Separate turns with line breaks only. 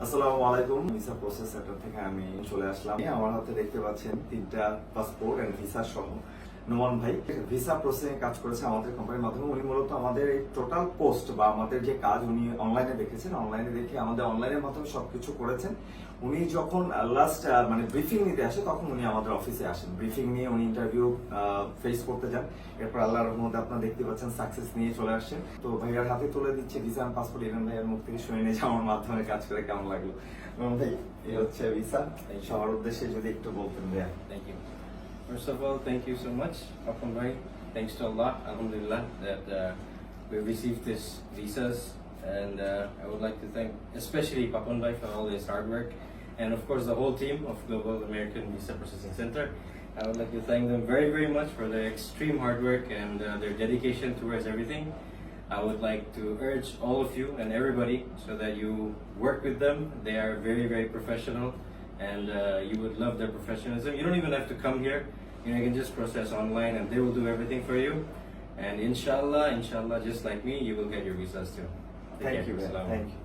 আসসালামু আলাইকুম। Visa process centre থেকে আমি চলে আসলাম। আমার হাতে দেখতে পাচ্ছেন 3টা পাসপোর্ট এন্ড ভিসা সহ। নোমান ভাই ভিসা প্রসেসিং কাজ করেছে আমাদের কোম্পানির মাধ্যমে। উনি মূলত আমাদের এই টোটাল পোস্ট বা আমাদের যে কাজ উনি অনলাইনে দেখেছেন, অনলাইনে দেখে আমাদের অনলাইনের মাধ্যমে সবকিছু করেছেন। উনি যখন লাস্ট মানে ব্রিফিং নিতে আসে তখন উনি আমাদের অফিসে আসেন। ব্রিফিং নিয়ে উনি ইন্টারভিউ ফেস করতে যান। এরপর আল্লাহর রহমতে আপনারা দেখতে পাচ্ছেন সাকসেস নিয়ে চলে আসছেন। তো ভাইয়ার হাতে তুলে দিচ্ছে ভিসা এন্ড পাসপোর্ট। ইরান ভাইয়ের মুখ থেকে শুনে নিয়েছে আমার মাধ্যমে কাজ করে কেমন লাগলো। ভাই এই হচ্ছে ভিসা। সবার উদ্দেশ্যে যদি একটু বলতেন ভাইয়া।
Thank you. First of all, thank you so much, Papan Bhai. Thanks to Allah, Alhamdulillah, that we received these visas. And I would like to thank especially Papan Bhai for all his hard work. And of course, the whole team of Global American Visa Processing Center. I would like to thank them very, very much for their extreme hard work and their dedication towards everything. I would like to urge all of you and everybody so that you work with them. They are very, very professional. And you would love their professionalism. You don't even have to come here. You can just process online and they will do everything for you. And inshallah, just like me, you will get your visas too. Take
Thank
care.
you,
Assalamu
thank you.